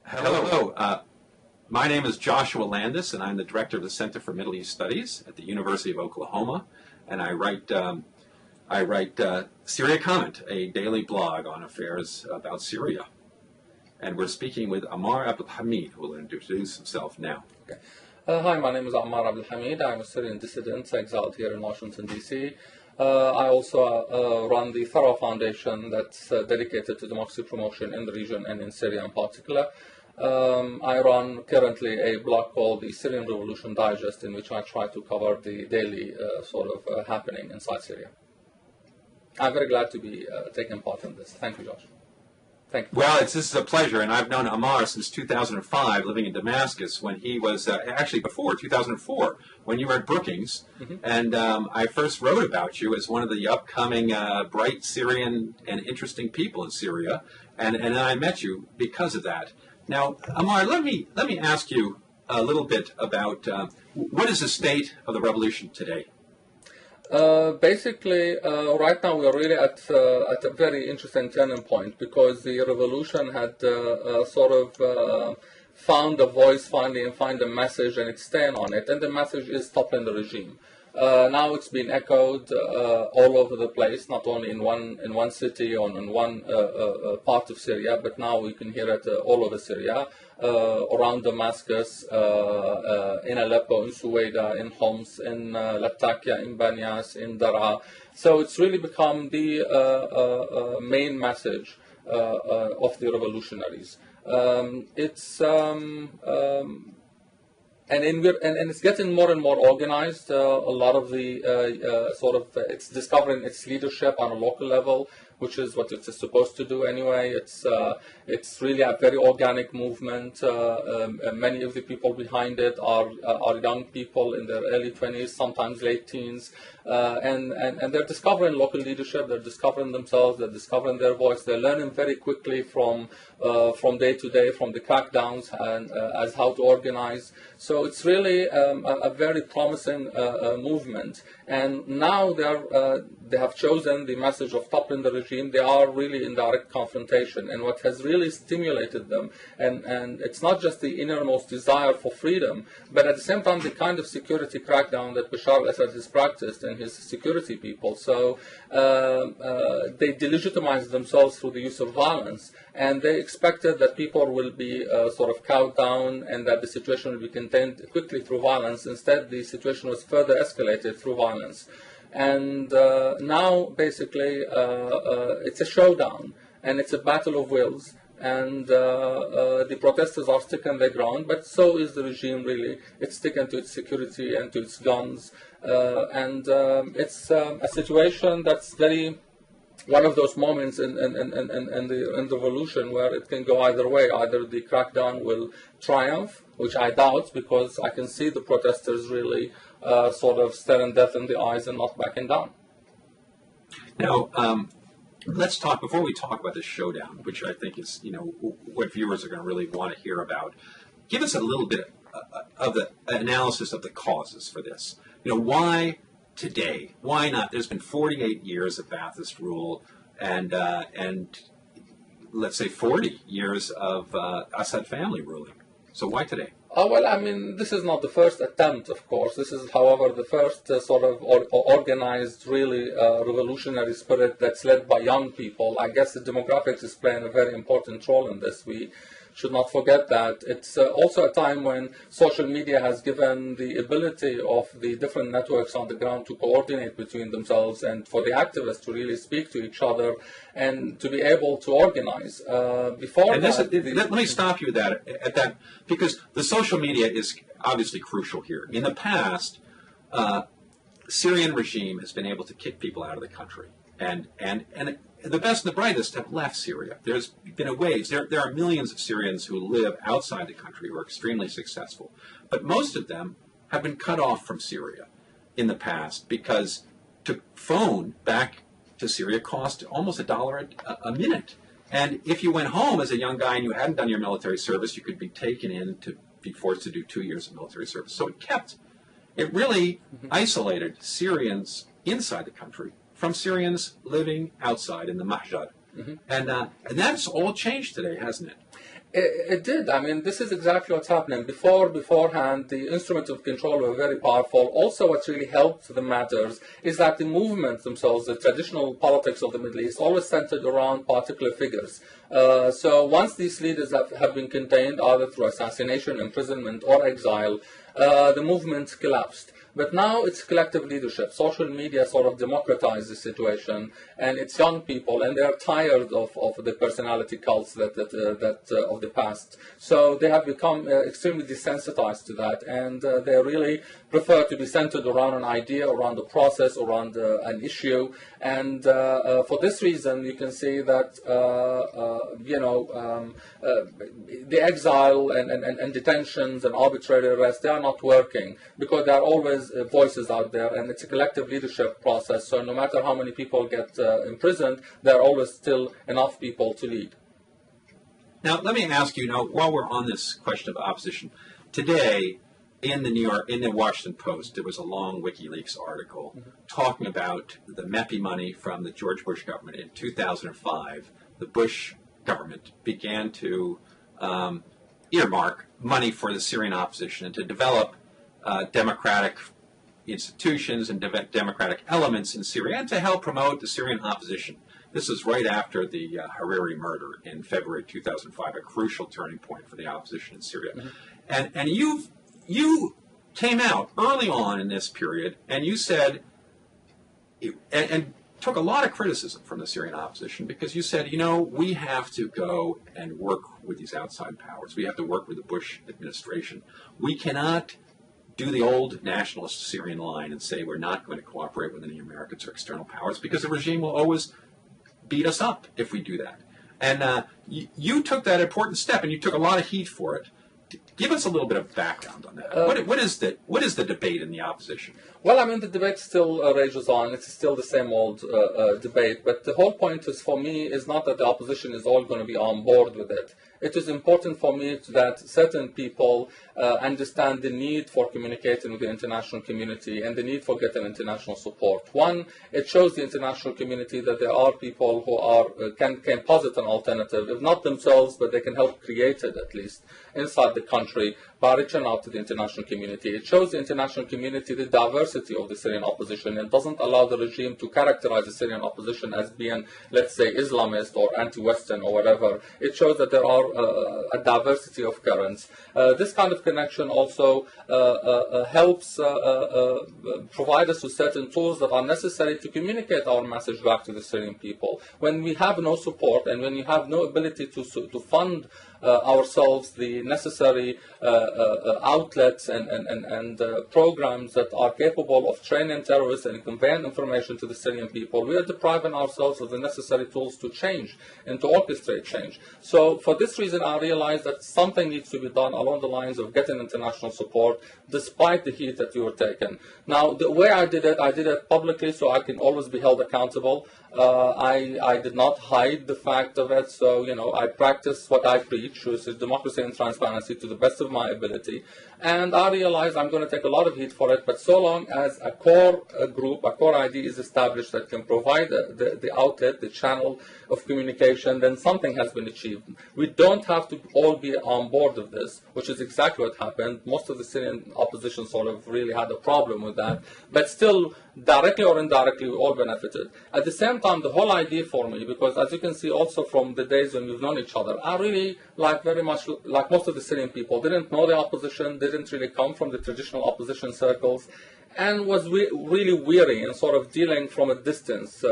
Hello. My name is Joshua Landis, and I'm the director of the Center for Middle East Studies at the University of Oklahoma. And I write Syria Comment, a daily blog on affairs about Syria. And we're speaking with Ammar Abdulhamid, who will introduce himself now. Okay. Hi, my name is Ammar Abdulhamid. I'm a Syrian dissident exiled here in Washington, D.C. I also run the Tharwa Foundation that's dedicated to democracy promotion in the region and in Syria in particular. I run currently a blog called the Syrian Revolution Digest, in which I try to cover the daily happening inside Syria. I'm very glad to be taking part in this. Thank you, Josh. Thank you. Well, this is a pleasure, and I've known Ammar since 2005, living in Damascus, when he was, actually before 2004, when you were at Brookings, and I first wrote about you as one of the upcoming bright Syrian and interesting people in Syria, and I met you because of that. Now, Ammar, let me ask you a little bit about what is the state of the revolution today? Basically, right now we are really at a very interesting turning point, because the revolution had found a voice finally and find a message, and it's staying on it. And the message is toppling the regime. Now it's been echoed all over the place, not only in one city or in one part of Syria, but now we can hear it all over Syria, around Damascus, in Aleppo, in Suwaida, in Homs, in Latakia, in Banyas, in Daraa. So it's really become the main message of the revolutionaries. And it's getting more and more organized. A lot of the it's discovering its leadership on a local level, which is what it's supposed to do anyway. It's really a very organic movement. Many of the people behind it are young people in their early 20s, sometimes late teens, and they're discovering local leadership. They're discovering themselves. They're discovering their voice. They're learning very quickly from day to day, from the crackdowns, and as how to organize. So it's really a very promising movement. And now they have chosen the message of toppling the regime. They are really in direct confrontation. And what has really stimulated them, and it's not just the innermost desire for freedom, but at the same time the kind of security crackdown that Bashar al-Assad has practiced and his security people. So they delegitimized themselves through the use of violence, and they expected that people will be cowed down and that the situation will be contained quickly through violence. Instead, the situation was further escalated through violence. And now, basically, it's a showdown, and it's a battle of wills. And the protesters are sticking their ground, but so is the regime, really. It's sticking to its security and to its guns. It's a situation that's one of those moments in the revolution where it can go either way. Either the crackdown will triumph, which I doubt, because I can see the protesters really staring death in the eyes and not backing down. Now, let's talk, before we talk about the showdown, which I think is, what viewers are going to really want to hear about. Give us a little bit of the analysis of the causes for this. Why today? Why not? There's been 48 years of Ba'athist rule, and let's say 40 years of Assad family ruling. So why today? Well, I mean, this is not the first attempt, of course. This is, however, the first organized, really revolutionary spirit that's led by young people. I guess the demographics is playing a very important role in this. We should not forget that. It's also a time when social media has given the ability of the different networks on the ground to coordinate between themselves, and for the activists to really speak to each other and to be able to organize. Let me stop you at that, because the social media is obviously crucial here. In the past, Syrian regime has been able to kick people out of the country, and the best and the brightest have left Syria. There's been a waves. There are millions of Syrians who live outside the country who are extremely successful. But most of them have been cut off from Syria in the past, because to phone back to Syria cost almost $1 a minute. And if you went home as a young guy and you hadn't done your military service, you could be taken in to be forced to do 2 years of military service. So it really isolated Syrians inside the country from Syrians living outside in the Mahjar. And that's all changed today, hasn't it? It did. I mean, this is exactly what's happening. Beforehand, the instruments of control were very powerful. Also, what really helped the matters is that the movements themselves, the traditional politics of the Middle East, always centered around particular figures. So once these leaders have been contained, either through assassination, imprisonment, or exile, the movement collapsed. But now it's collective leadership. Social media sort of democratized the situation, and it's young people, and they are tired of the personality cults that of the past. So they have become extremely desensitized to that, and they really prefer to be centered around an idea, around a process, around an issue. And for this reason, you can see that the exile and detentions and arbitrary arrests, they are not working because there are always voices out there, and it's a collective leadership process. So no matter how many people get imprisoned, there are always still enough people to lead. Now, let me ask you, while we're on this question of opposition, today in the Washington Post, there was a long WikiLeaks article talking about the MEPI money from the George Bush government. In 2005, the Bush government began to earmark money for the Syrian opposition and to develop democratic institutions and democratic elements in Syria and to help promote the Syrian opposition. This is right after the Hariri murder in February 2005, a crucial turning point for the opposition in Syria. And you came out early on in this period and you said, and took a lot of criticism from the Syrian opposition because you said, we have to go and work with these outside powers. We have to work with the Bush administration. We cannot do the old nationalist Syrian line and say we're not going to cooperate with any Americans or external powers because the regime will always beat us up if we do that. And you took that important step, and you took a lot of heat for it. Give us a little bit of background on that. What is the debate in the opposition? Well, I mean, the debate still rages on. It's still the same old debate. But the whole point is, for me, is not that the opposition is all going to be on board with it. It is important for me that certain people understand the need for communicating with the international community and the need for getting international support. One, it shows the international community that there are people who can posit an alternative, if not themselves, but they can help create it at least inside the country by reaching out to the international community. It shows the international community the diversity of the Syrian opposition and doesn't allow the regime to characterize the Syrian opposition as being, let's say, Islamist or anti-Western or whatever. It shows that there are a diversity of currents. This kind of connection also helps provide us with certain tools that are necessary to communicate our message back to the Syrian people. When we have no support and when you have no ability to fund ourselves the necessary outlets and programs that are capable of training terrorists and conveying information to the Syrian people, we are depriving ourselves of the necessary tools to change and to orchestrate change. So for this reason, I realized that something needs to be done along the lines of getting international support, despite the heat that you were taking. Now, the way I did it publicly, so I can always be held accountable. I did not hide the fact of it, so, I practice what I preach, which is democracy and transparency to the best of my ability. And I realized I'm going to take a lot of heat for it, but so long as a core group, a core ID is established that can provide the outlet, the channel of communication, then something has been achieved. We don't have to all be on board with this, which is exactly what happened. Most of the Syrian opposition sort of really had a problem with that, but still, directly or indirectly, we all benefited. At the same time, the whole idea for me, because as you can see also from the days when we've known each other, I really, very much like most of the Syrian people, didn't know the opposition, didn't really come from the traditional opposition circles, and was really weary and sort of dealing from a distance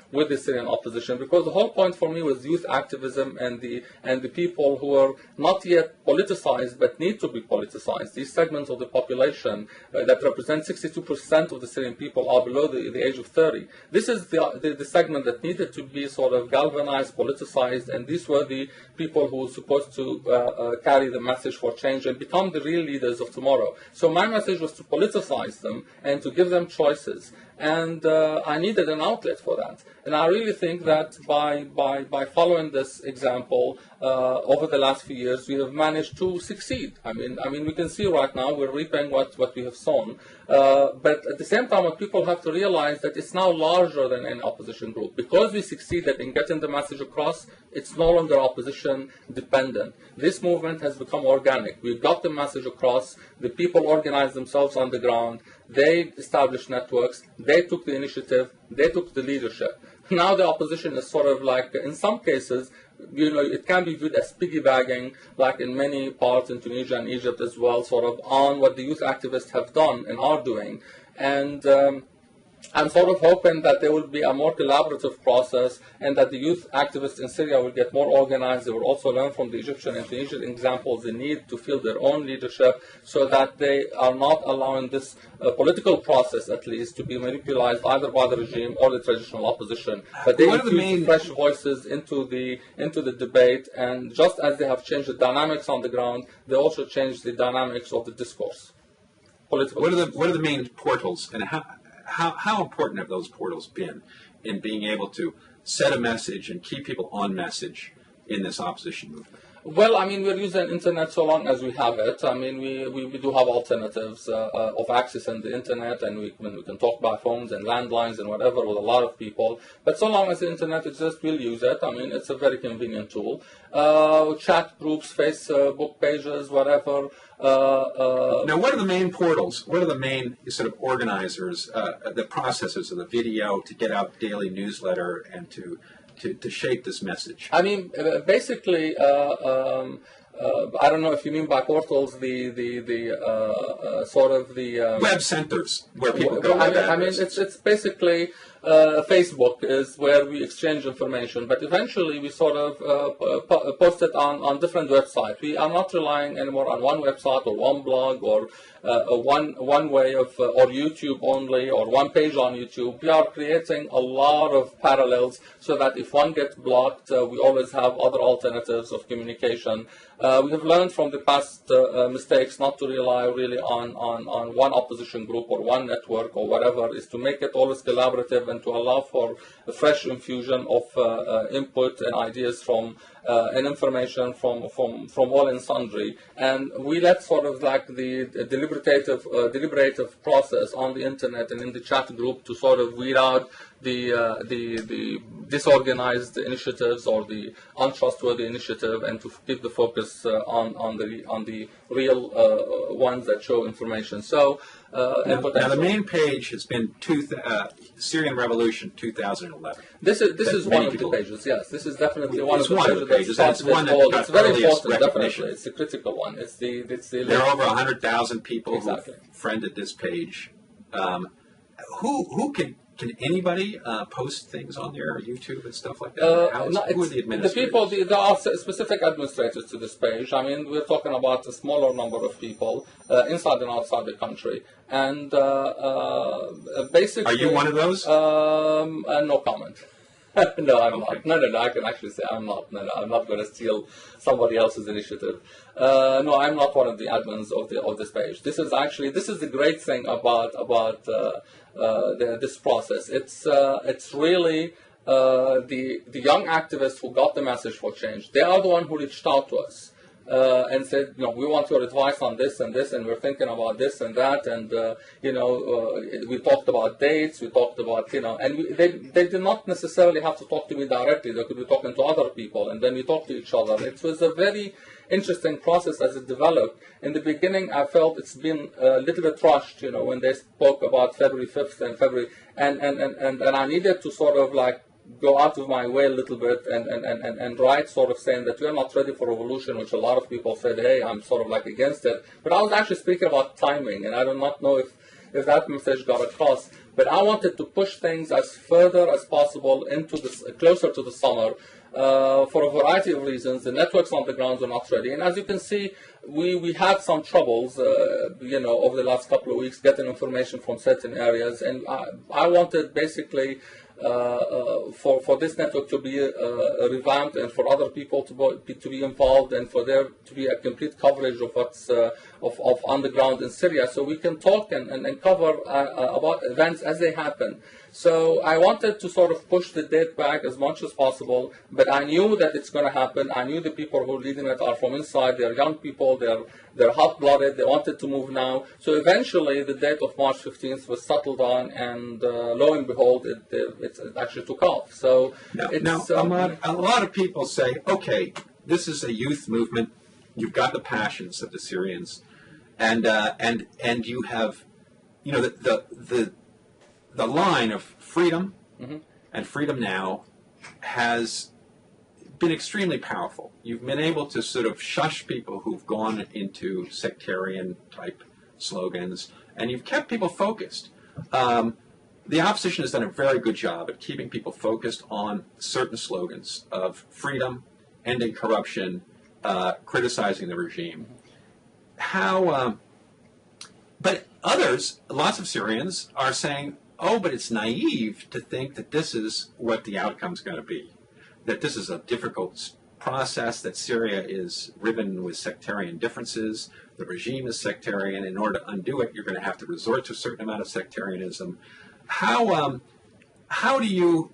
with the Syrian opposition, because the whole point for me was youth activism and the people who are not yet politicized but need to be politicized. These segments of the population that represent 62% of the Syrian people are below the age of 30. This is the segment that needed to be sort of galvanized, politicized, and these were the people who were supposed to carry the message for change and become the real leaders of tomorrow. So my message was to politicize them and to give them choices. and I needed an outlet for that. And I really think that by following this example over the last few years, we have managed to succeed. I mean, we can see right now we're reaping what we have sown. But at the same time, what people have to realize that it's now larger than any opposition group. Because we succeeded in getting the message across, it's no longer opposition dependent. This movement has become organic. We got the message across. The people organized themselves on the ground. They established networks. They took the initiative. They took the leadership. Now the opposition is sort of like, in some cases, it can be viewed as piggybacking, like in many parts in Tunisia and Egypt as well, sort of on what the youth activists have done and are doing. And I'm sort of hoping that there will be a more collaborative process and that the youth activists in Syria will get more organized. They will also learn from the Egyptian and Tunisian examples the need to feel their own leadership so that they are not allowing this political process, at least, to be manipulated either by the regime or the traditional opposition. But they infuse fresh voices into the debate, and just as they have changed the dynamics on the ground, they also change the dynamics of the discourse. What are the main portals, and how important have those portals been in being able to set a message and keep people on message in this opposition movement? Well, I mean, we're using internet so long as we have it. I mean, we do have alternatives of accessing the internet, and we can talk by phones and landlines and whatever with a lot of people. But so long as the internet exists, we'll use it. I mean, it's a very convenient tool. Chat groups, Facebook pages, whatever. Now, what are the main portals? What are the main sort of organizers, the processors of the video to get out daily newsletter and to shape this message? I mean, basically, I don't know if you mean by portals the sort of the web centers where people go. I mean, it's basically Facebook is where we exchange information, but eventually we sort of post it on different websites. We are not relying anymore on one website or one blog or one way of or YouTube only or one page on YouTube. We are creating a lot of parallels so that if one gets blocked, we always have other alternatives of communication. We have learned from the past mistakes not to rely really on one opposition group or one network or whatever, is to make it always collaborative and to allow for a fresh infusion of input and ideas from and information from all and sundry. And we let sort of like the deliberative process on the internet and in the chat group to sort of weed out the disorganized initiatives or the untrustworthy initiative, and to keep the focus on the real ones that show information. So now the main page has been Syrian Revolution 2011. This is one of the pages. Yes, this is definitely one of the pages. It's one that got it's very earliest important. recognition. Definitely, it's a critical one. There are over 100,000 people exactly. who friended this page. Who can anybody post things on there, YouTube and stuff like that? Who are the administrators? There are specific administrators to this page. I mean, we're talking about a smaller number of people inside and outside the country. And basically... Are you one of those? No comment. No, I'm not. No, I can actually say I'm not. No, I'm not going to steal somebody else's initiative. No, I'm not one of the admins of this page. This is the great thing about this process. It's really the young activists who got the message for change. They are the one who reached out to us. And said, we want your advice on this, and we're thinking about this and that, and we talked about dates, we talked about, and they did not necessarily have to talk to me directly. They could be talking to other people, and then we talked to each other. It was a very interesting process as it developed. In the beginning, I felt it's been a little bit rushed, when they spoke about February 5th and February, and I needed to sort of like go out of my way a little bit and write sort of saying that we're not ready for revolution, which a lot of people said, hey, I'm sort of like against it. But I was actually speaking about timing, and I do not know if that message got across. But I wanted to push things as further as possible into this, closer to the summer, for a variety of reasons. The networks on the ground are not ready. And as you can see, we had some troubles, over the last couple of weeks getting information from certain areas. And I wanted basically for this network to be revamped and for other people to be involved and for there to be a complete coverage of what's of on the ground in Syria, so we can talk and cover about events as they happen. So I wanted to sort of push the date back as much as possible, but I knew that it's going to happen. I knew the people who are leading it are from inside. They're young people. They're hot-blooded. They wanted to move now. So eventually, the date of March 15th was settled on, and lo and behold, it actually took off. So now, Ammar, a lot of people say, okay, this is a youth movement. You've got the passions of the Syrians, and you have, you know, the line of freedom and freedom now has been extremely powerful. You've been able to sort of shush people who've gone into sectarian type slogans, and you've kept people focused. The opposition has done a very good job at keeping people focused on certain slogans of freedom, ending corruption, criticizing the regime. But others, lots of Syrians, are saying, oh, but it's naive to think that this is what the outcome's going to be, that this is a difficult process, that Syria is riven with sectarian differences, the regime is sectarian. In order to undo it, you're going to have to resort to a certain amount of sectarianism. How do you,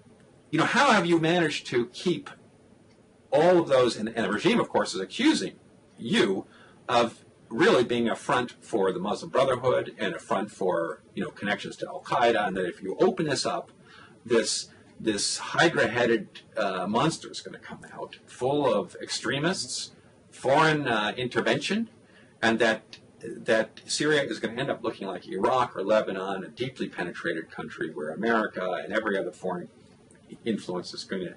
how have you managed to keep all of those, and the regime, of course, is accusing you of really being a front for the Muslim Brotherhood and a front for connections to al-Qaeda, and that if you open this up, this hydra-headed monster is going to come out full of extremists, foreign intervention, and that Syria is going to end up looking like Iraq or Lebanon, a deeply penetrated country where America and every other foreign influence is going to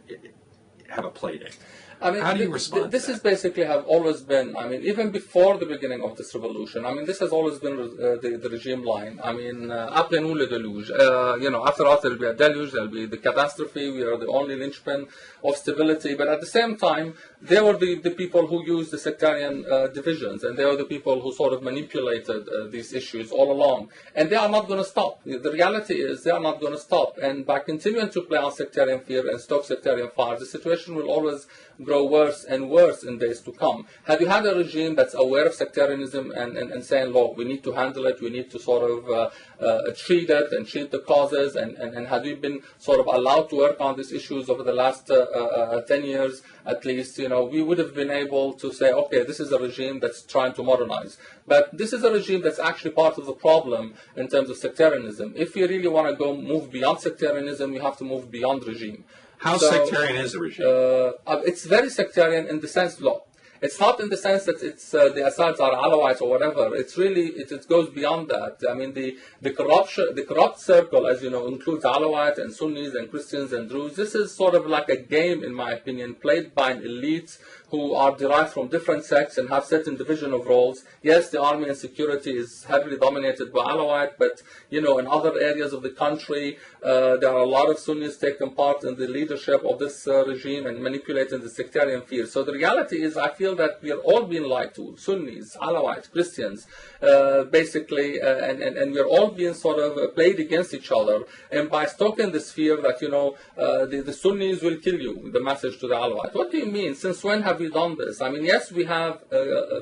have a play day. I mean, how do you respond this to is basically have always been, I mean, even before the beginning of this revolution, I mean, this has always been the regime line. I mean, après nous le deluge. After us there will be a deluge, there will be the catastrophe, we are the only linchpin of stability. But at the same time, they were the people who used the sectarian divisions, and they were the people who sort of manipulated these issues all along. And they are not going to stop. The reality is they are not going to stop. And by continuing to play on sectarian fear and stoke sectarian fires, the situation will always grow worse and worse in days to come. Have you had a regime that's aware of sectarianism and saying, look, we need to handle it, we need to sort of treat it and treat the causes, and have you been sort of allowed to work on these issues over the last 10 years at least? We would have been able to say, okay, this is a regime that's trying to modernize. But this is a regime that's actually part of the problem in terms of sectarianism. If you really want to move beyond sectarianism, you have to move beyond regime. How sectarian is the regime? It's very sectarian in the sense, look, it's not in the sense that it's the Assads are Alawites or whatever. It's really, it goes beyond that. I mean, the corrupt circle, as you know, includes Alawites and Sunnis and Christians and Druze. This is sort of like a game, in my opinion, played by an elite who are derived from different sects and have certain division of roles. Yes, the army and security is heavily dominated by Alawite, but in other areas of the country, there are a lot of Sunnis taking part in the leadership of this regime and manipulating the sectarian fear. So the reality is, I feel that we are all being lied to, Sunnis, Alawites, Christians, basically, and we are all being sort of played against each other. And by stoking this fear that, the Sunnis will kill you, the message to the Alawites. What do you mean? Since when have we done this? I mean, yes, we have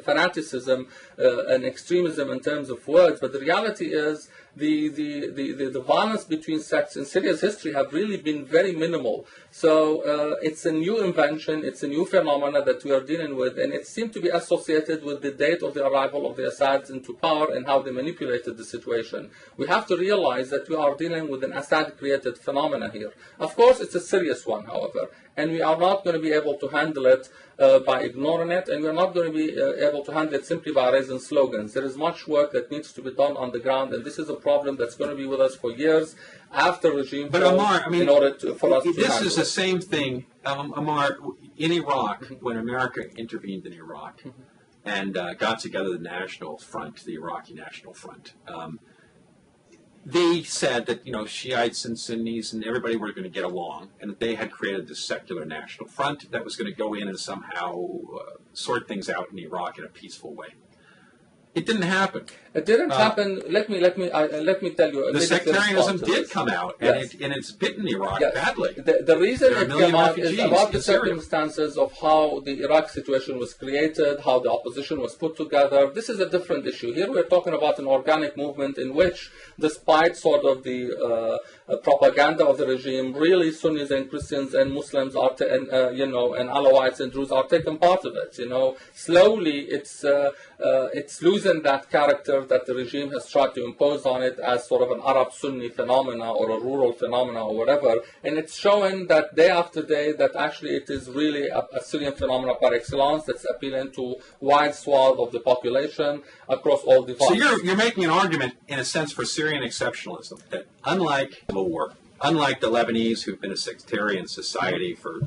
fanaticism and extremism in terms of words, but the reality is the violence between sects in Syria's history have really been very minimal. So it's a new invention, it's a new phenomena that we are dealing with, and it seemed to be associated with the date of the arrival of the Assads into power and how they manipulated the situation. We have to realize that we are dealing with an Assad-created phenomena here. Of course, it's a serious one, however, and we are not going to be able to handle it by ignoring it, and we're not going to be able to handle it simply by raising slogans. There is much work that needs to be done on the ground, and this is a problem that's going to be with us for years after regime but falls, Ammar, I mean, in order for us to this is it. the same thing, Ammar, in Iraq, when America intervened in Iraq and got together the National Front, the Iraqi National Front. They said that, Shiites and Sunnis and everybody were going to get along, and that they had created this secular national front that was going to go in and somehow sort things out in Iraq in a peaceful way. It didn't happen. It didn't happen. Let me tell you. The sectarianism did come out, and Yes. it's bitten Iraq Yes. badly. The reason There are it a million came out is refugees about the in Syria. circumstances of how the Iraq situation was created, how the opposition was put together. This is a different issue. Here we're talking about an organic movement in which, despite sort of the propaganda of the regime, really Sunnis and Christians and Muslims are, and Alawites and Druze are taking part of it. Slowly it's losing that character that the regime has tried to impose on it as sort of an Arab Sunni phenomena or a rural phenomena or whatever, and it's showing that day after day that actually it is really a Syrian phenomena par excellence that's appealing to wide swath of the population across all divides. So you're making an argument, in a sense, for Syrian exceptionalism, that unlike the war, unlike the Lebanese, who've been a sectarian society for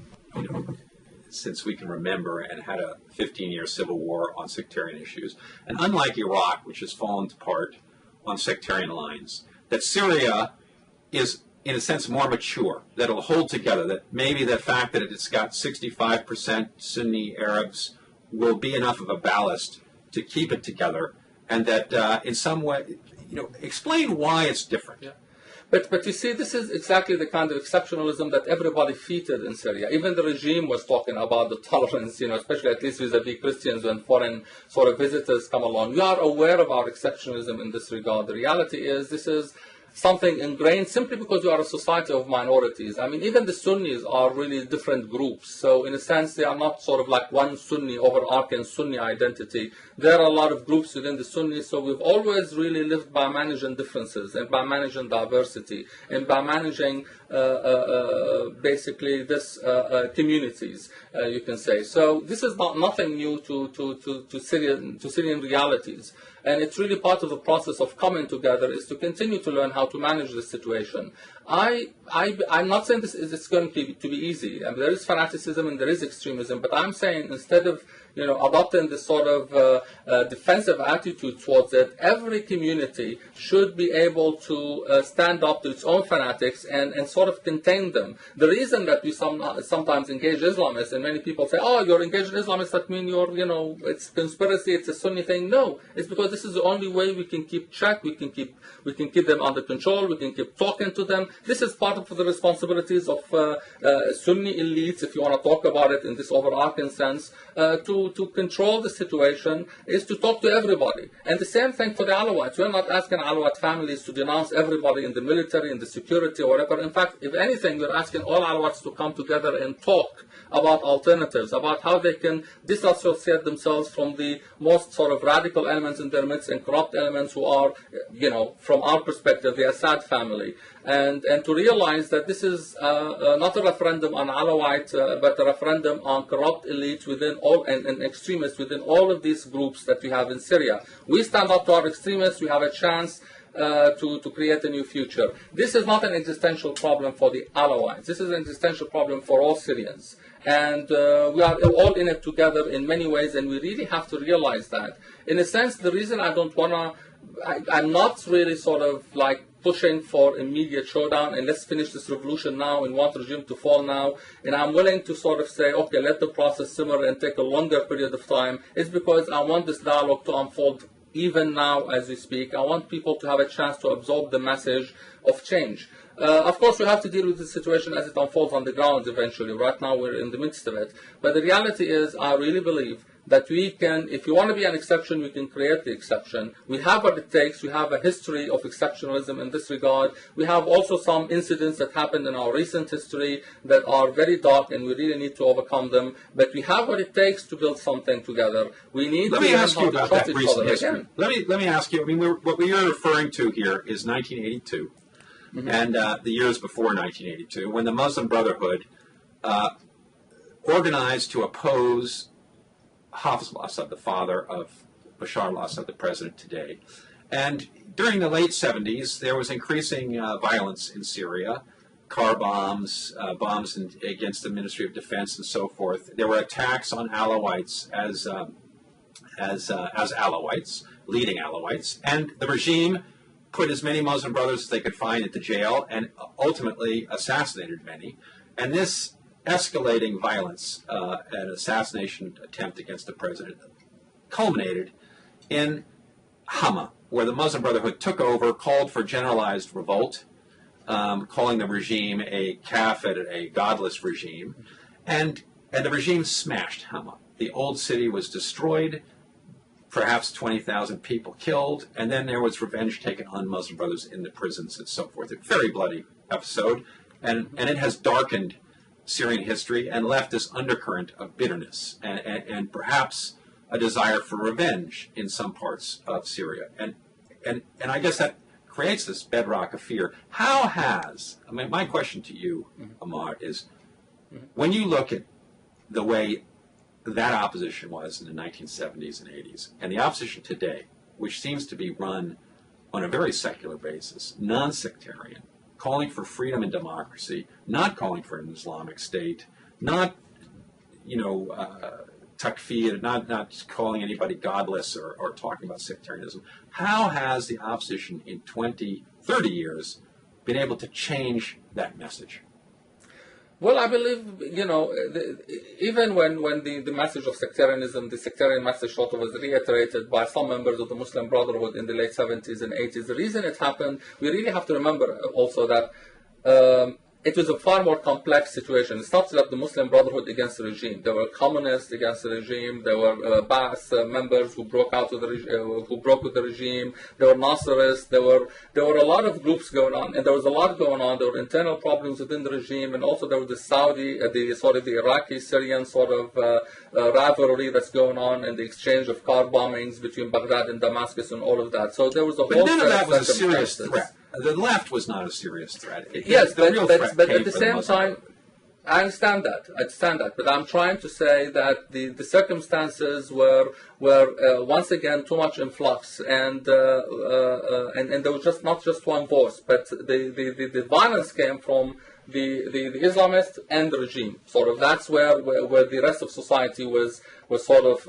since we can remember and had a 15-year civil war on sectarian issues, and unlike Iraq, which has fallen apart on sectarian lines, that Syria is, in a sense, more mature, that it'll hold together, that maybe the fact that it's got 65% Sunni Arabs will be enough of a ballast to keep it together, and that in some way, explain why it's different. Yeah. But you see, this is exactly the kind of exceptionalism that everybody feared in Syria. Even the regime was talking about the tolerance, especially at least vis-a-vis Christians when foreign sort of visitors come along. We are aware of our exceptionalism in this regard. The reality is this is something ingrained simply because we are a society of minorities. I mean, even the Sunnis are really different groups. So in a sense, they are not sort of like one Sunni overarching Sunni identity. There are a lot of groups within the Sunnis, so we've always really lived by managing differences and by managing diversity and by managing basically this communities, you can say. So this is nothing new to Syrian realities. And it's really part of the process of coming together is to continue to learn how to manage this situation. I'm not saying it's going to be easy. I mean, there is fanaticism and there is extremism, but I'm saying instead of adopting this sort of defensive attitude towards it, every community should be able to stand up to its own fanatics and sort of contain them. The reason that we sometimes engage Islamists, and many people say, oh, you're engaged in Islamists, that means it's conspiracy, it's a Sunni thing. No, it's because this is the only way we can keep check, we can keep them under control, we can keep talking to them. This is part of the responsibilities of Sunni elites, if you want to talk about it in this overarching sense, to control the situation is to talk to everybody. And the same thing for the Alawites. We're not asking Alawite families to denounce everybody in the military, in the security, or whatever. In fact, if anything, we're asking all Alawites to come together and talk about alternatives, about how they can disassociate themselves from the most sort of radical elements in their midst and corrupt elements who are, from our perspective, the Assad family. And to realize that this is not a referendum on Alawite, but a referendum on corrupt elites within all and extremists within all of these groups that we have in Syria. We stand up to our extremists. We have a chance to create a new future. This is not an existential problem for the Alawites. This is an existential problem for all Syrians. And we are all in it together in many ways, and we really have to realize that. In a sense, the reason I don't want to, I'm not really sort of like pushing for immediate showdown and let's finish this revolution now and want the regime to fall now, and I'm willing to sort of say, okay, let the process simmer and take a longer period of time, is because I want this dialogue to unfold even now as we speak. I want people to have a chance to absorb the message of change. Of course, we have to deal with the situation as it unfolds on the ground eventually. Right now, we're in the midst of it. But the reality is, I really believe that we can, if you want to be an exception, we can create the exception. We have what it takes. We have a history of exceptionalism in this regard. We have also some incidents that happened in our recent history that are very dark, and we really need to overcome them. But we have what it takes to build something together. We need Let to me ask you about that each recent other history. again. Let me ask you, I mean, what we are referring to here is 1982. Mm-hmm. And the years before 1982, when the Muslim Brotherhood organized to oppose Hafiz al-Assad, the father of Bashar al-Assad, the president today. And during the late 70s, there was increasing violence in Syria, car bombs, bombs against the Ministry of Defense, and so forth. There were attacks on Alawites as Alawites, leading Alawites, and the regime put as many Muslim brothers as they could find into jail and ultimately assassinated many. And this escalating violence and assassination attempt against the president culminated in Hama, where the Muslim Brotherhood took over, called for generalized revolt, calling the regime a kafir, a godless regime, and the regime smashed Hama. The old city was destroyed, perhaps 20,000 people killed, and then there was revenge taken on Muslim brothers in the prisons and so forth. A very bloody episode, and it has darkened Syrian history and left this undercurrent of bitterness and perhaps a desire for revenge in some parts of Syria. And I guess that creates this bedrock of fear. How has, I mean, my question to you, Ammar, is when you look at the way that opposition was in the 1970s and 80s, and the opposition today, which seems to be run on a very secular basis, non-sectarian, calling for freedom and democracy, not calling for an Islamic state, not, takfir, not calling anybody godless or talking about sectarianism. How has the opposition in 20, 30 years been able to change that message? Well, I believe, even when the message of sectarianism, the sectarian message sort of was reiterated by some members of the Muslim Brotherhood in the late 70s and 80s, the reason it happened, we really have to remember also that it was a far more complex situation. It's not that the Muslim Brotherhood against the regime. There were communists against the regime. There were Ba'ath members who broke out with who broke with the regime. There were Nasrists. There were a lot of groups going on, and there was a lot going on. There were internal problems within the regime, and also there was the Iraqi-Syrian sort of rivalry that's going on, and the exchange of car bombings between Baghdad and Damascus, and all of that. So there was a whole. But none of that was a serious threat. The left was not a serious threat. Yes, but at the same time, I understand that. But I'm trying to say that the circumstances were once again too much in flux, and there was just not just one voice, but the violence came from the Islamists and the regime. Sort of that's where the rest of society was sort of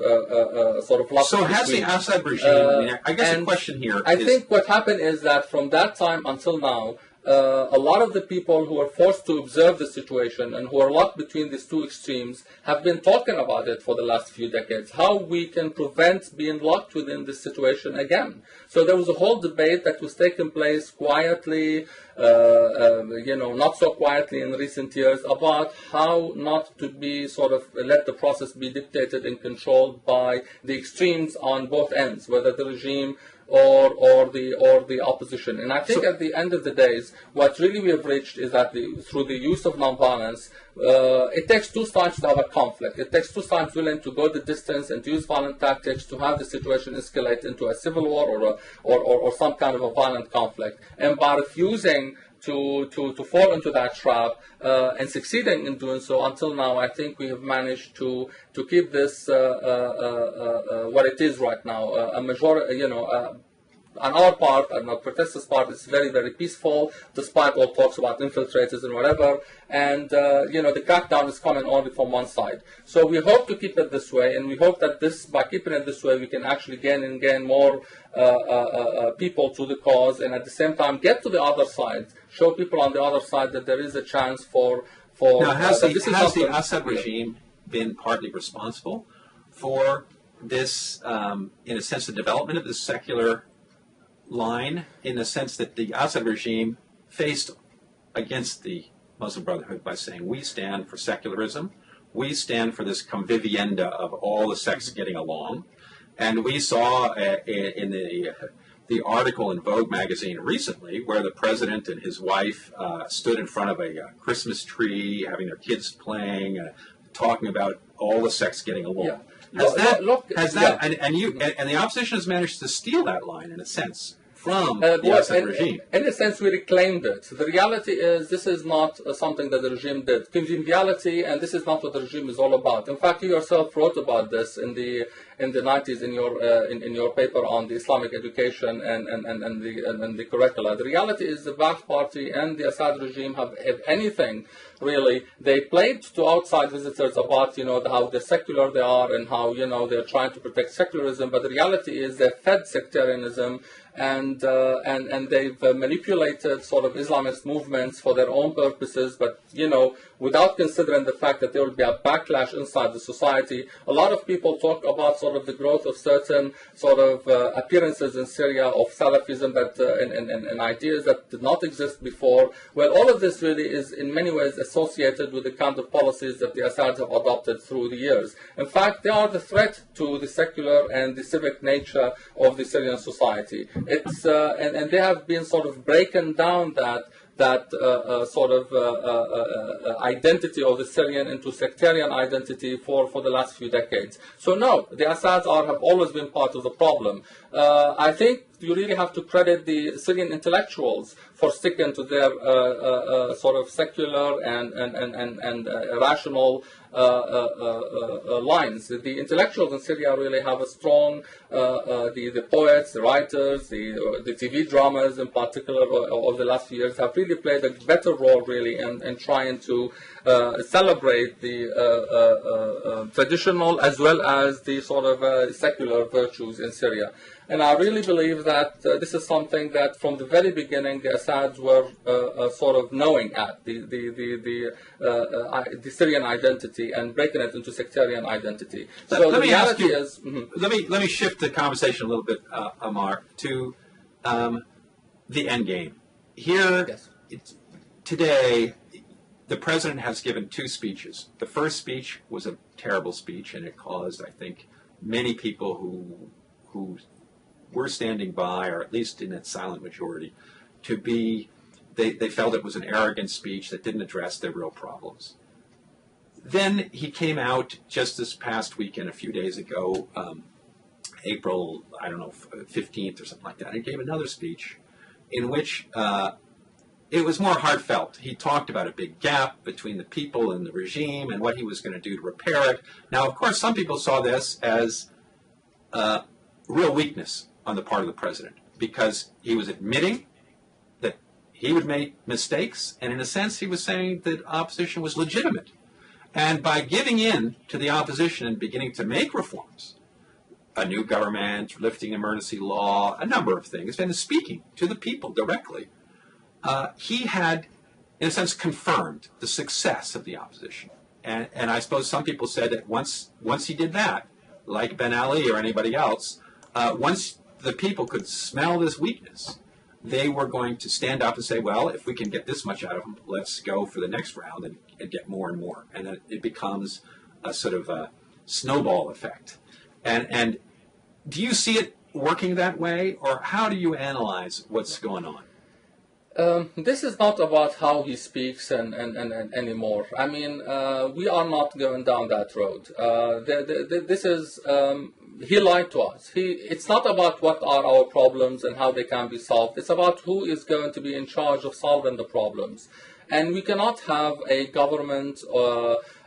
lost. So has the Assad regime? I guess the question here. I think what happened is that from that time until now, a lot of the people who are forced to observe the situation and who are locked between these two extremes have been talking about it for the last few decades, how we can prevent being locked within this situation again. So there was a whole debate that was taking place quietly, not so quietly in recent years, about how not to be sort of let the process be dictated and controlled by the extremes on both ends, whether the regime or the opposition. And I think at the end of the days, what really we have reached is that through the use of nonviolence, it takes two sides to have a conflict. It takes two sides willing to go the distance and to use violent tactics to have the situation escalate into a civil war or some kind of a violent conflict. And by refusing to fall into that trap and succeeding in doing so until now, I think we have managed to keep this what it is right now. A majority, on our part, on the protesters' part, it's very, very peaceful, despite all talks about infiltrators and whatever. And the crackdown is coming only from one side. So we hope to keep it this way, and we hope that by keeping it this way, we can actually gain more people to the cause, and at the same time get to the other side, show people on the other side that there is a chance for. Now, has the Assad regime been partly responsible for this, in a sense, the development of this secular line, in the sense that the Assad regime faced against the Muslim Brotherhood by saying, we stand for secularism, we stand for this convivienda of all the sects getting along, and we saw in the article in Vogue magazine recently where the president and his wife stood in front of a Christmas tree, having their kids playing, talking about all the sects getting along. Yeah. And the opposition has managed to steal that line in a sense from the Assad regime. In a sense, we reclaimed it. The reality is this is not something that the regime did. Conviviality, and this is not what the regime is all about. In fact, you yourself wrote about this in the 90s in your paper on the Islamic education and the curricula. The reality is the Ba'ath Party and the Assad regime have, if anything, really, they played to outside visitors about how secular they are and how they're trying to protect secularism. But the reality is they fed sectarianism and they've manipulated sort of Islamist movements for their own purposes. But without considering the fact that there will be a backlash inside the society, a lot of people talk about sort of the growth of certain sort of appearances in Syria of Salafism that and ideas that did not exist before. Well, all of this really is in many ways associated with the kind of policies that the Assads have adopted through the years. In fact, they are the threat to the secular and the civic nature of the Syrian society. It's and they have been sort of breaking down that sort of identity of the Syrian into sectarian identity for the last few decades. So no, the Assads have always been part of the problem. I think you really have to credit the Syrian intellectuals for sticking to their sort of secular and rational lines. The intellectuals in Syria really have a strong, the poets, the writers, the TV dramas in particular of the last few years have really played a better role really in trying to celebrate the traditional as well as the sort of secular virtues in Syria. And I really believe that this is something that from the very beginning the Assads were sort of knowing at, the Syrian identity and breaking it into sectarian identity. So the reality is... Let me shift the conversation a little bit, Ammar, to the end game. Here, yes. Today, the president has given two speeches. The first speech was a terrible speech, and it caused, I think, many people who were standing by, or at least in its silent majority, to be, they felt it was an arrogant speech that didn't address their real problems. Then he came out just this past weekend, a few days ago, April, 15th or something like that, and he gave another speech in which it was more heartfelt. He talked about a big gap between the people and the regime and what he was going to do to repair it. Now, of course, some people saw this as real weakness on the part of the president, because he was admitting that he would make mistakes, and in a sense he was saying that opposition was legitimate. And by giving in to the opposition and beginning to make reforms, a new government, lifting emergency law, a number of things, and speaking to the people directly, he had, in a sense, confirmed the success of the opposition. And I suppose some people said that once he did that, like Ben Ali or anybody else, once the people could smell this weakness, they were going to stand up and say, well, if we can get this much out of them, let's go for the next round and get more and more. And then it becomes a sort of a snowball effect. And do you see it working that way, or how do you analyze what's going on? This is not about how he speaks and anymore. I mean, we are not going down that road. This is... he lied to us. It's not about what are our problems and how they can be solved. It's about who is going to be in charge of solving the problems. And we cannot have a government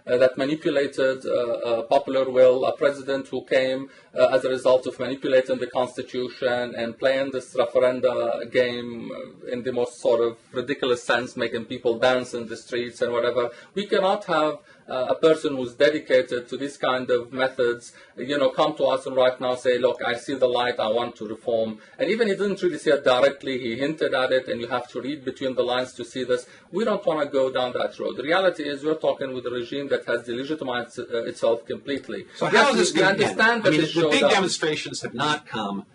that manipulated popular will, a president who came as a result of manipulating the constitution and playing this referenda game in the most sort of ridiculous sense, making people dance in the streets and whatever. We cannot have a person who's dedicated to this kind of methods, come to us and right now say, look, I see the light, I want to reform. And even he didn't really say it directly, he hinted at it, and you have to read between the lines to see this. We don't want to go down that road. The reality is we're talking with a regime that has delegitimized itself completely. So how is this going to end? I mean, the big demonstrations have not come.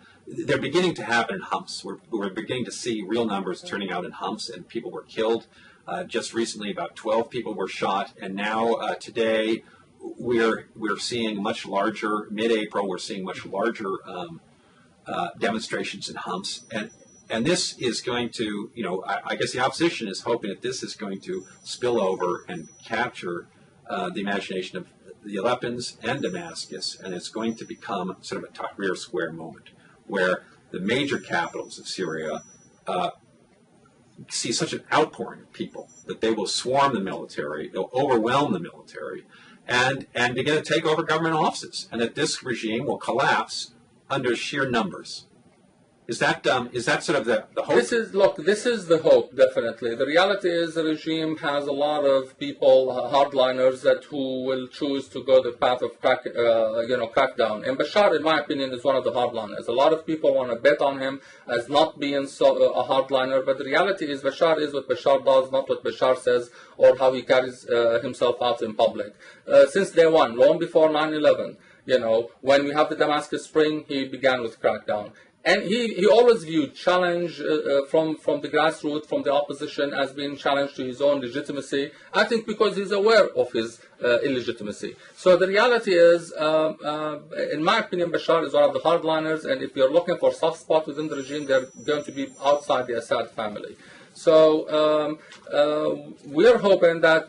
They're beginning to happen in humps. We're beginning to see real numbers turning out in humps, and people were killed. Just recently, about 12 people were shot, and now today we're seeing much larger. Mid-April, we're seeing much larger demonstrations in humps, and this is going to, I guess the opposition is hoping that this is going to spill over and capture the imagination of the Aleppans and Damascus, and it's going to become sort of a Tahrir Square moment, where the major capitals of Syria see such an outpouring of people that they will swarm the military, they'll overwhelm the military, and begin to take over government offices, and that this regime will collapse under sheer numbers. Is that sort of the hope? This is the hope, definitely. The reality is the regime has a lot of people, hardliners, who will choose to go the path of crackdown. And Bashar, in my opinion, is one of the hardliners. A lot of people want to bet on him as not being a hardliner, but the reality is Bashar is what Bashar does, not what Bashar says or how he carries himself out in public. Since day one, long before 9/11, When we have the Damascus Spring, he began with crackdown. And he always viewed challenge from the grassroots, from the opposition, as being challenge to his own legitimacy, I think because he's aware of his illegitimacy. So the reality is, in my opinion, Bashar is one of the hardliners, and if you're looking for soft spot within the regime, they're going to be outside the Assad family. So we're hoping that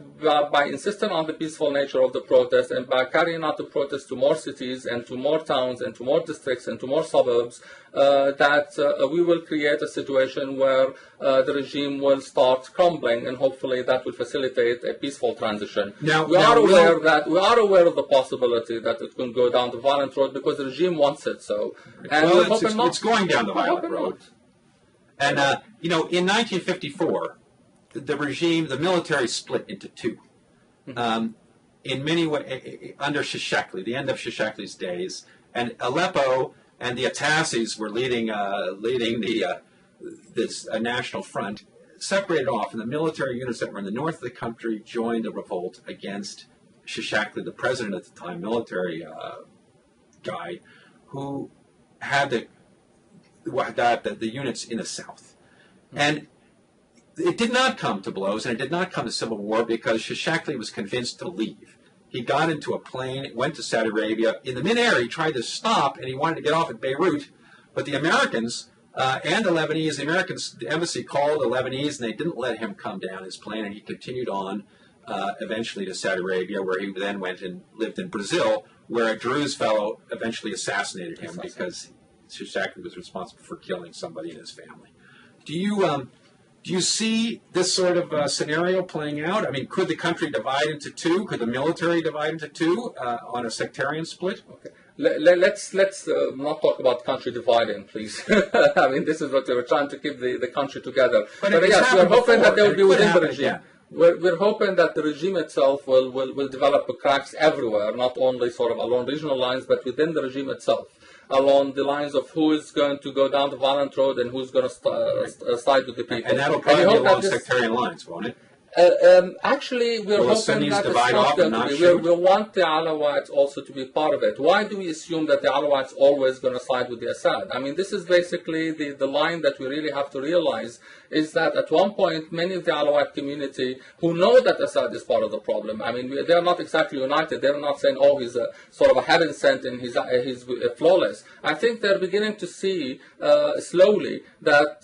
by insisting on the peaceful nature of the protest and by carrying out the protest to more cities and to more towns and to more districts and to more suburbs, that we will create a situation where the regime will start crumbling, and hopefully that will facilitate a peaceful transition. We are aware of the possibility that it can go down the violent road because the regime wants it so. And it's going down the violent road. And, in 1954, the regime, the military split into two. In many ways, under Shishakli, the end of Shishakli's days, and Aleppo and the Attasis were leading this national front, separated off, and the military units that were in the north of the country joined the revolt against Shishakli, the president at the time, military guy, who had the units in the south. And it did not come to blows, and it did not come to civil war because Shishakli was convinced to leave. He got into a plane, went to Saudi Arabia. In the midair, he tried to stop, and he wanted to get off at Beirut. But the Americans and the Lebanese, the embassy called the Lebanese, and they didn't let him come down his plane, and he continued on eventually to Saudi Arabia, where he then went and lived in Brazil, where a Druze fellow eventually assassinated him because Shishakli was responsible for killing somebody in his family. Do you see this sort of scenario playing out? I mean, could the country divide into two? Could the military divide into two on a sectarian split? Okay. Let's not talk about country dividing, please. I mean, this is what we were trying to keep the country together. But yes, we're hoping that they will be within the regime. Yeah. We're hoping that the regime itself will develop cracks everywhere, not only sort of along regional lines, but within the regime itself, along the lines of who is going to go down the violent road and who's going to side with the people. And that'll probably be along sectarian lines, won't it? Actually, we're hoping that it's not going to be. We want the Alawites also to be part of it. Why do we assume that the Alawites always going to side with the Assad? I mean, this is basically the line that we really have to realize is that at one point, many of the Alawite community who know that Assad is part of the problem, I mean, they're not exactly united. They're not saying, oh, he's a sort of a heaven sent and he's flawless. I think they're beginning to see slowly that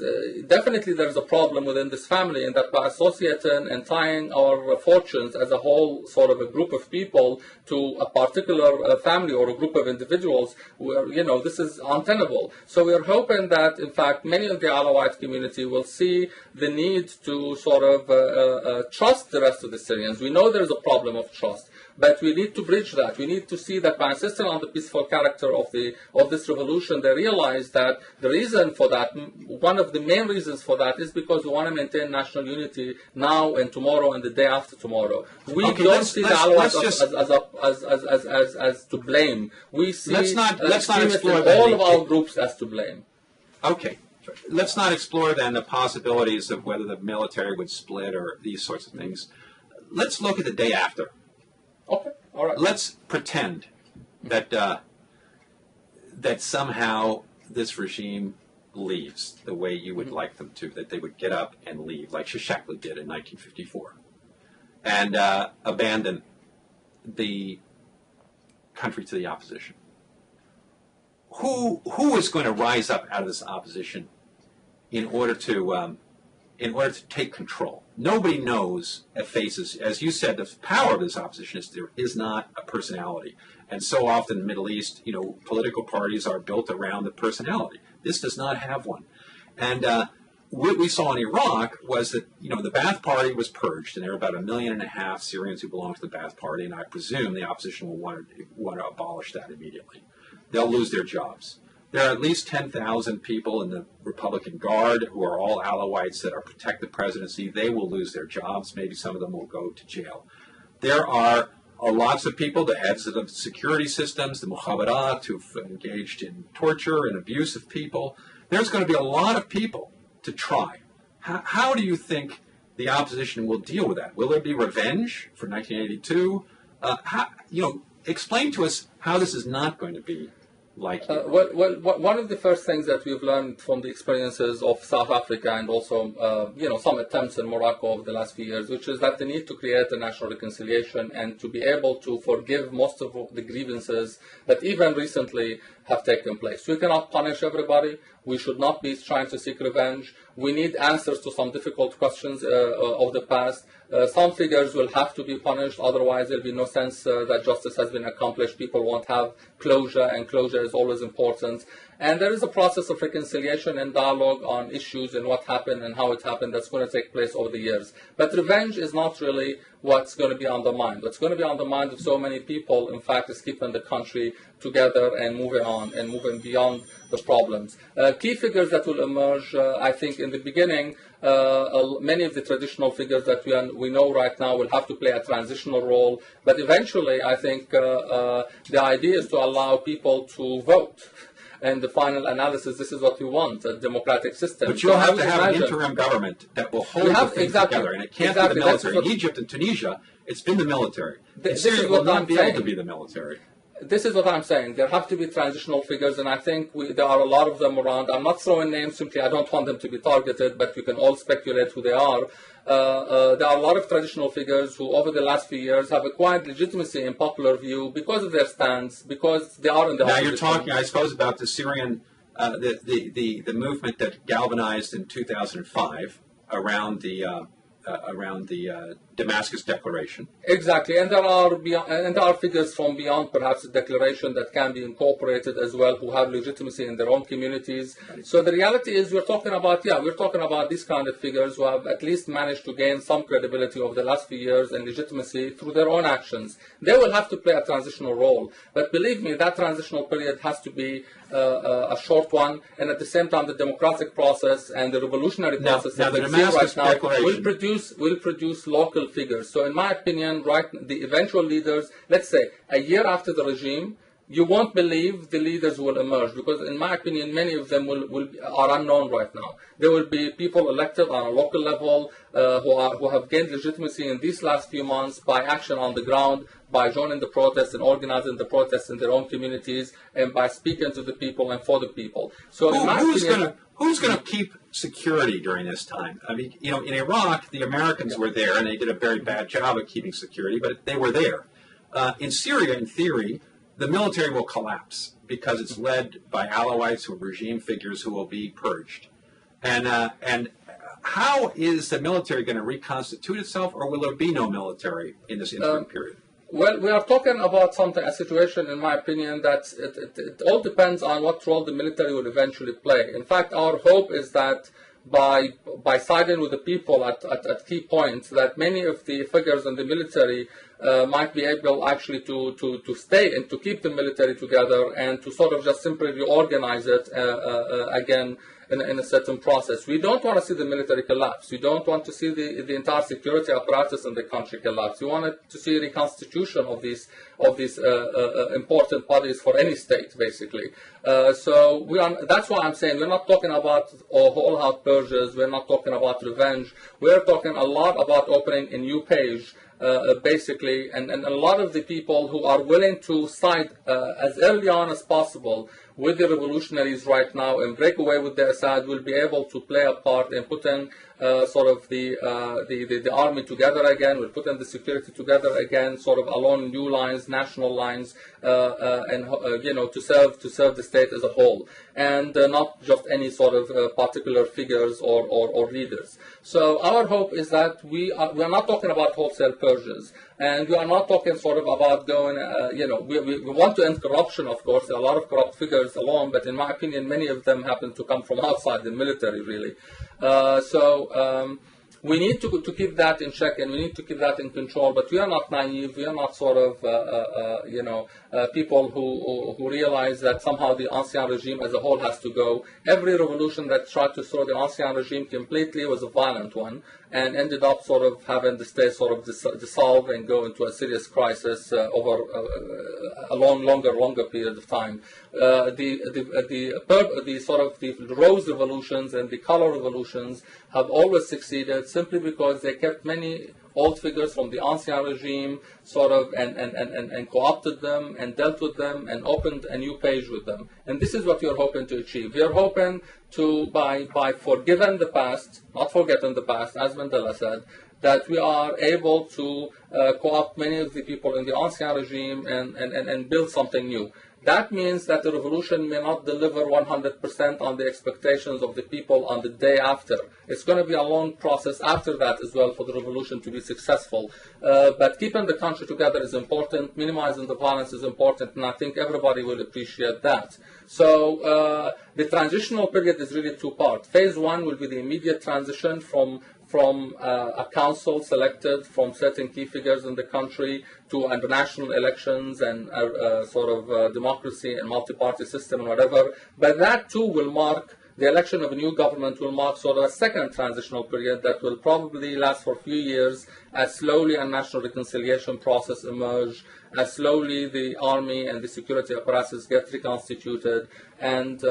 definitely there's a problem within this family, and that by associating and tying our fortunes as a whole sort of a group of people to a particular family or a group of individuals, where, this is untenable. So we're hoping that, in fact, many of the Alawite community will see the need to sort of trust the rest of the Syrians. We know there's a problem of trust, but we need to bridge that. We need to see that by insisting on the peaceful character of this revolution, they realize that the reason for that, one of the main reasons for that, is because we want to maintain national unity now and tomorrow and the day after tomorrow. We don't see the Alawites as to blame. We see all of our groups as to blame. Okay. Let's not explore then the possibilities of whether the military would split or these sorts of things. Let's look at the day after. Okay, all right. Let's pretend that that somehow this regime leaves the way you would like them to, that they would get up and leave, like Shishakli did in 1954, and abandon the country to the opposition. Who is going to rise up out of this opposition in order to take control? Nobody knows at faces, as you said, the power of this opposition is not a personality. And so often in the Middle East, political parties are built around the personality. This does not have one. And what we saw in Iraq was that, the Ba'ath Party was purged, and there were about 1.5 million Syrians who belonged to the Ba'ath Party, and I presume the opposition will want to abolish that immediately. They'll lose their jobs. There are at least 10,000 people in the Republican Guard who are all Alawites that protect the presidency. They will lose their jobs. Maybe some of them will go to jail. There are lots of people, the heads of the security systems, the mukhabarat, who've engaged in torture and abuse of people. There's going to be a lot of people to try. How do you think the opposition will deal with that? Will there be revenge for 1982? explain to us how this is not going to be like one of the first things that we've learned from the experiences of South Africa and also, some attempts in Morocco over the last few years, which is that the need to create a national reconciliation and to be able to forgive most of the grievances that even recently have taken place. We cannot punish everybody. We should not be trying to seek revenge. We need answers to some difficult questions of the past. Some figures will have to be punished, otherwise there will be no sense that justice has been accomplished. People won't have closure, and closure is always important. And there is a process of reconciliation and dialogue on issues and what happened and how it happened that's going to take place over the years. But revenge is not really what's going to be on the mind. What's going to be on the mind of so many people, in fact, is keeping the country together and moving on and moving beyond the problems. Key figures that will emerge, I think, in the beginning, many of the traditional figures that we know right now will have to play a transitional role. But eventually, I think the idea is to allow people to vote. And the final analysis, this is what we want, a democratic system. But you'll have to have an interim government that will hold the thing together, and it can't be the military. In Egypt and Tunisia, it's been the military. In Syria, it will not be able to be the military. This is what I'm saying. There have to be transitional figures, and I think there are a lot of them around. I'm not throwing names simply. I don't want them to be targeted, but we can all speculate who they are. There are a lot of traditional figures who, over the last few years, have acquired legitimacy in popular view because of their stance, because they are in the opposition. Now you're talking, I suppose, about the Syrian, the movement that galvanized in 2005 around the Damascus Declaration. Exactly, and there are figures from beyond perhaps the declaration that can be incorporated as well, who have legitimacy in their own communities. So the reality is we're talking about these kind of figures who have at least managed to gain some credibility over the last few years and legitimacy through their own actions. They will have to play a transitional role, but believe me, that transitional period has to be a short one, and at the same time the democratic process and the revolutionary process that we see right now will produce local figures. So in my opinion, the eventual leaders, let's say a year after the regime, you won't believe the leaders who will emerge, because in my opinion, many of them are unknown right now. There will be people elected on a local level who have gained legitimacy in these last few months by action on the ground, by joining the protests and organizing the protests in their own communities, and by speaking to the people and for the people. So who's going to keep security during this time? I mean, in Iraq, the Americans were there, and they did a very bad job of keeping security, but they were there. In Syria, in theory, the military will collapse because it's led by Alawites or regime figures who will be purged. And how is the military going to reconstitute itself, or will there be no military in this interim period? Well, we are talking about a situation, in my opinion, that it all depends on what role the military will eventually play. In fact, our hope is that by siding with the people at key points, that many of the figures in the military might be able actually to stay and to keep the military together and to sort of just simply reorganize it again in a certain process. We don't want to see the military collapse. We don't want to see the entire security apparatus in the country collapse. We want to see a reconstitution of these important bodies for any state, basically. So that's why I'm saying we're not talking about whole-out purges. We're not talking about revenge. We're talking a lot about opening a new page, basically, and a lot of the people who are willing to side as early on as possible with the revolutionaries right now and break away with the Assad will be able to play a part in putting sort of the army together again, will put in the security together again, sort of along new lines, national lines, and to serve the state as a whole, and not just any sort of particular figures or leaders. So our hope is that we are not talking about wholesale purges, and we are not talking sort of about going, we want to end corruption, of course. There are a lot of corrupt figures along, but in my opinion, many of them happen to come from outside the military, really. We need to keep that in check, and we need to keep that in control. But we are not naive. We are not sort of people who realize that somehow the ancien regime as a whole has to go. Every revolution that tried to throw the ancien regime completely was a violent one, and ended up sort of having the state sort of dissolve and go into a serious crisis over a longer period of time. The rose revolutions and the color revolutions have always succeeded simply because they kept many old figures from the ancien regime and co-opted them and dealt with them and opened a new page with them. And this is what we are hoping to achieve. We are hoping to, by forgiving the past, not forgetting the past, as Mandela said, that we are able to co-opt many of the people in the ancien regime and build something new. That means that the revolution may not deliver 100% on the expectations of the people on the day after. It's going to be a long process after that as well for the revolution to be successful. But keeping the country together is important, minimizing the violence is important, and I think everybody will appreciate that. So the transitional period is really two-part. Phase one will be the immediate transition from a council selected from certain key figures in the country to national elections and democracy and multi-party system and whatever. But that too will mark, the election of a new government will mark sort of a second transitional period that will probably last for a few years as slowly a national reconciliation process emerge, as slowly the army and the security apparatus get reconstituted, and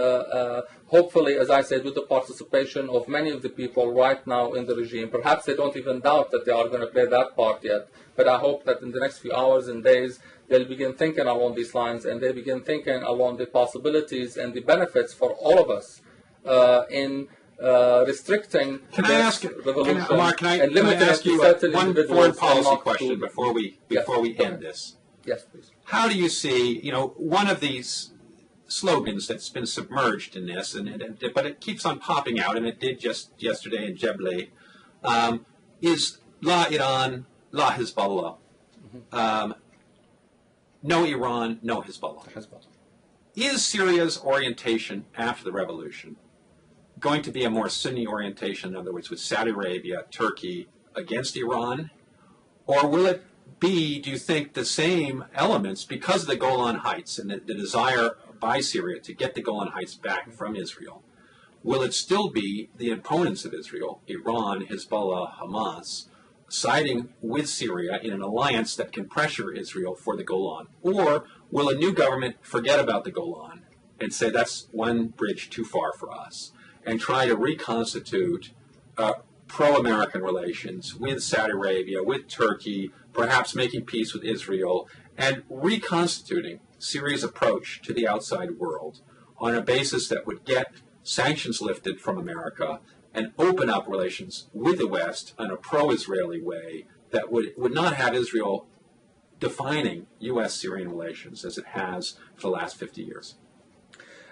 hopefully, as I said, with the participation of many of the people right now in the regime. Perhaps they don't even doubt that they are going to play that part yet, but I hope that in the next few hours and days, they'll begin thinking along these lines, and they begin thinking along the possibilities and the benefits for all of us in restricting revolution and limiting ask you one foreign policy question before we end this? Yes, please. How do you see, one of these slogans that's been submerged in this, but it keeps on popping out, and it did just yesterday in Jeble, is La Iran, La Hezbollah. No Iran, no Hezbollah. Is Syria's orientation after the revolution going to be a more Sunni orientation, in other words, with Saudi Arabia, Turkey against Iran? Or will it be, do you think, the same elements because of the Golan Heights and the desire by Syria to get the Golan Heights back from Israel? Will it still be the opponents of Israel, Iran, Hezbollah, Hamas, siding with Syria in an alliance that can pressure Israel for the Golan? Or will a new government forget about the Golan and say that's one bridge too far for us and try to reconstitute pro-American relations with Saudi Arabia, with Turkey, perhaps making peace with Israel, and reconstituting Syria's approach to the outside world on a basis that would get sanctions lifted from America and open up relations with the West in a pro-Israeli way that would not have Israel defining U.S.-Syrian relations as it has for the last 50 years?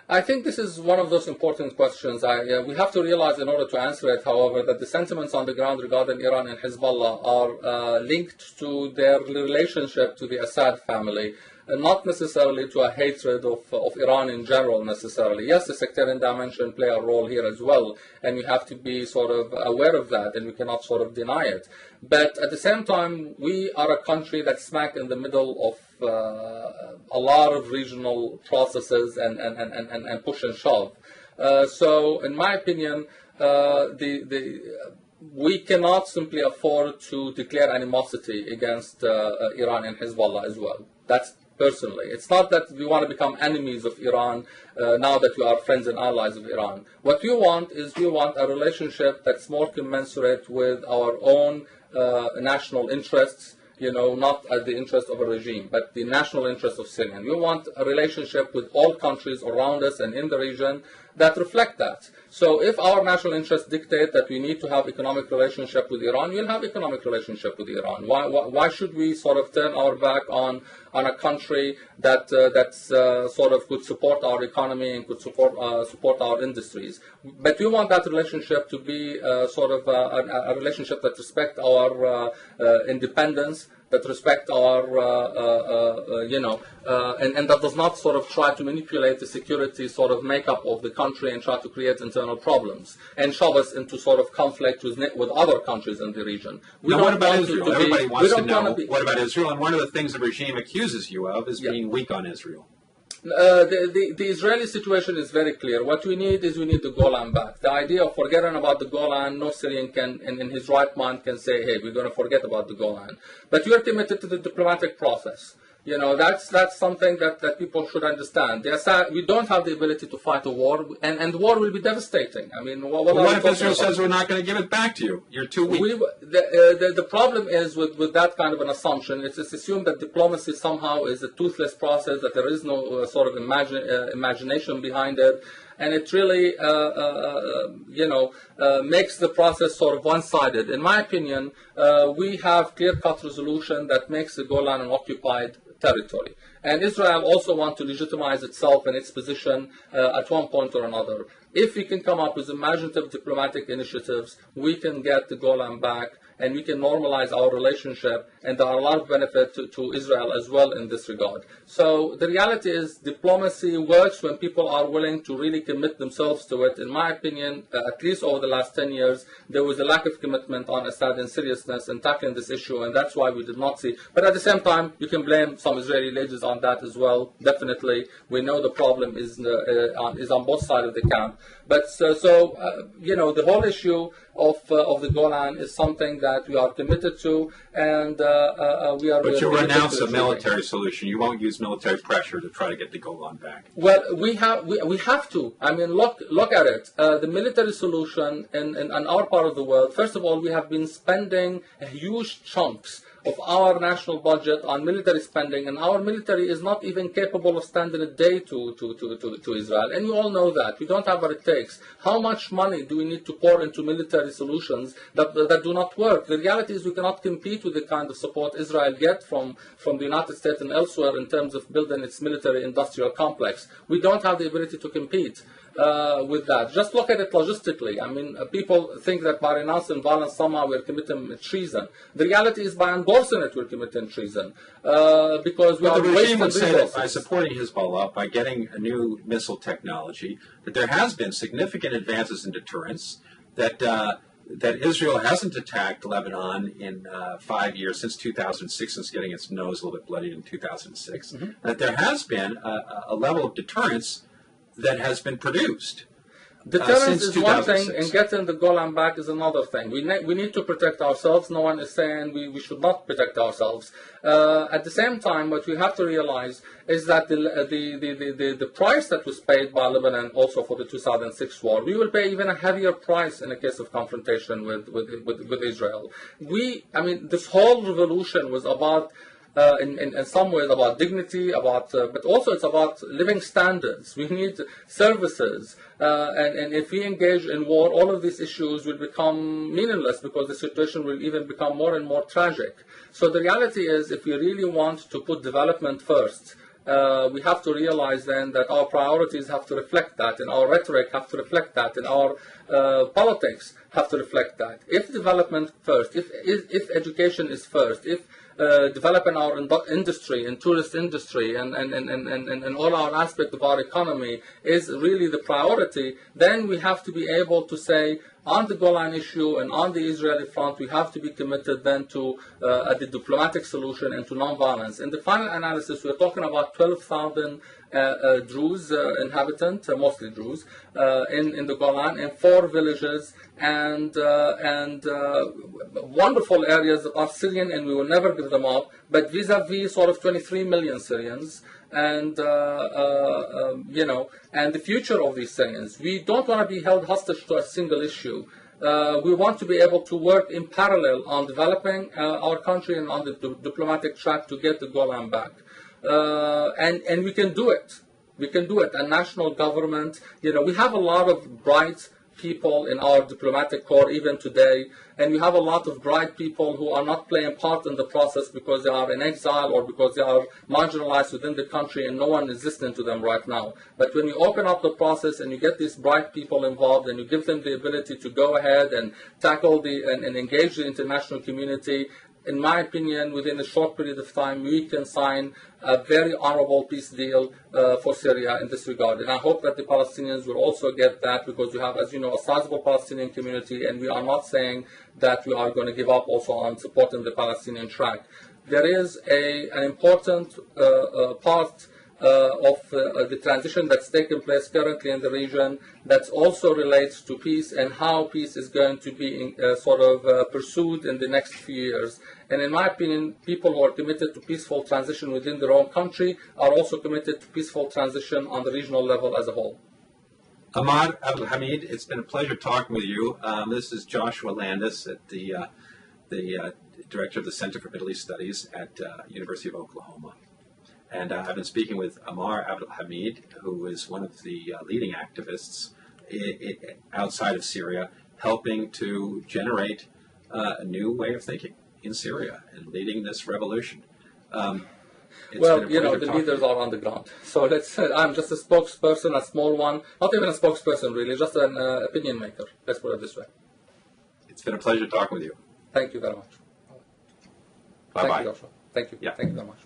I think this is one of those important questions. We have to realize in order to answer it, however, that the sentiments on the ground regarding Iran and Hezbollah are linked to their relationship to the Assad family, and not necessarily to a hatred of Iran in general necessarily. Yes, the sectarian dimension play a role here as well, and we have to be sort of aware of that, and we cannot sort of deny it. But at the same time, we are a country that's smack in the middle of a lot of regional processes and push and shove. So, in my opinion, we cannot simply afford to declare animosity against Iran and Hezbollah as well. That's personally. It's not that we want to become enemies of Iran now that we are friends and allies of Iran. What we want is we want a relationship that's more commensurate with our own national interests, not at the interest of a regime, but the national interest of Syria. We want a relationship with all countries around us and in the region that reflect that. So if our national interests dictate that we need to have economic relationship with Iran, we'll have economic relationship with Iran. Why should we sort of turn our back on a country that sort of could support our economy and could support our industries? But we want that relationship to be sort of a relationship that respects our independence, that respect our, and that does not sort of try to manipulate the security sort of makeup of the country and try to create internal problems and shove us into sort of conflict with other countries in the region. What about Israel? Everybody wants to know, what about Israel? And one of the things the regime accuses you of is being weak on Israel. The Israeli situation is very clear. What we need is the Golan back. The idea of forgetting about the Golan, no Syrian can, in his right mind, can say, hey, we're going to forget about the Golan. But we are committed to the diplomatic process. That's something that people should understand. We don't have the ability to fight a war, and the war will be devastating. I mean, what if Israel says we're not going to give it back to you? You're too weak. The problem is with that kind of an assumption. It's assumed that diplomacy somehow is a toothless process, that there is no sort of imagination behind it. And it really, makes the process sort of one-sided. In my opinion, we have clear-cut resolution that makes the Golan an occupied territory. And Israel also wants to legitimize itself and its position at one point or another. If we can come up with imaginative diplomatic initiatives, we can get the Golan back, and we can normalize our relationship, and there are a lot of benefits to Israel as well in this regard. So the reality is diplomacy works when people are willing to really commit themselves to it. In my opinion, at least over the last 10 years, there was a lack of commitment on Assad and seriousness in tackling this issue, and that's why we did not see. But at the same time, you can blame some Israeli leaders on that as well. Definitely, we know the problem is on both sides of the camp. But the whole issue of the Golan is something that we are committed to, and we are. But you renounce a military solution. You won't use military pressure to try to get the Golan back. Well, we have to. I mean, look at it. The military solution in our part of the world. First of all, we have been spending huge chunks of our national budget on military spending, and our military is not even capable of standing a day to Israel. And you all know that. We don't have what it takes. How much money do we need to pour into military solutions that do not work? The reality is we cannot compete with the kind of support Israel gets from the United States and elsewhere in terms of building its military industrial complex. We don't have the ability to compete with that. Just look at it logistically. I mean, people think that by renouncing violence somehow we're committing treason. The reality is by endorsing it we're committing treason because we are wasting resources. By supporting Hezbollah, by getting a new missile technology, that there has been significant advances in deterrence, that Israel hasn't attacked Lebanon in 5 years, since 2006, since getting its nose a little bit bloodied in 2006, that there has been a level of deterrence that has been produced. Deterrence is one thing, and getting the Golan back is another thing. We need to protect ourselves. No one is saying we should not protect ourselves. At the same time, what we have to realize is that the price that was paid by Lebanon also for the 2006 war, we will pay even a heavier price in the case of confrontation with Israel. This whole revolution was about in some ways about dignity, but also it's about living standards. We need services, and if we engage in war, all of these issues will become meaningless because the situation will even become more and more tragic. So the reality is, if we really want to put development first, we have to realize then that our priorities have to reflect that, and our rhetoric have to reflect that, and our politics have to reflect that. If development first, if education is first, if developing our industry and tourist industry and all our aspects of our economy is really the priority, then we have to be able to say on the Golan issue and on the Israeli front, we have to be committed then to the diplomatic solution and to nonviolence. In the final analysis, we're talking about 12,000 Druze inhabitants, mostly Druze, in the Golan, in 4 villages, and wonderful areas that are Syrian, and we will never give them up, but vis-a-vis sort of 23 million Syrians, and and the future of these Syrians. We don't want to be held hostage to a single issue. We want to be able to work in parallel on developing our country and on the diplomatic track to get the Golan back. And we can do it. We can do it. A national government, we have a lot of bright people in our diplomatic corps even today, and we have a lot of bright people who are not playing part in the process because they are in exile or because they are marginalized within the country and no one is listening to them right now. But when you open up the process and you get these bright people involved and you give them the ability to go ahead and tackle and engage the international community, in my opinion, within a short period of time, we can sign a very honorable peace deal for Syria in this regard. And I hope that the Palestinians will also get that, because we have, as you know, a sizable Palestinian community, and we are not saying that we are going to give up also on supporting the Palestinian track. There is an important part the transition that's taking place currently in the region that also relates to peace and how peace is going to be pursued in the next few years. And in my opinion, people who are committed to peaceful transition within their own country are also committed to peaceful transition on the regional level as a whole. Ammar Abdulhamid, it's been a pleasure talking with you. This is Joshua Landis, at the director of the Center for Middle East Studies at University of Oklahoma. And I've been speaking with Ammar Abdulhamid, who is one of the leading activists outside of Syria, helping to generate a new way of thinking in Syria and leading this revolution. Well, the leaders are on the ground. So I'm just a spokesperson, a small one, not even a spokesperson really, just an opinion maker. Let's put it this way. It's been a pleasure talking with you. Thank you very much. Bye-bye. Thank you, Joshua. Thank you. Yeah. Thank you very much.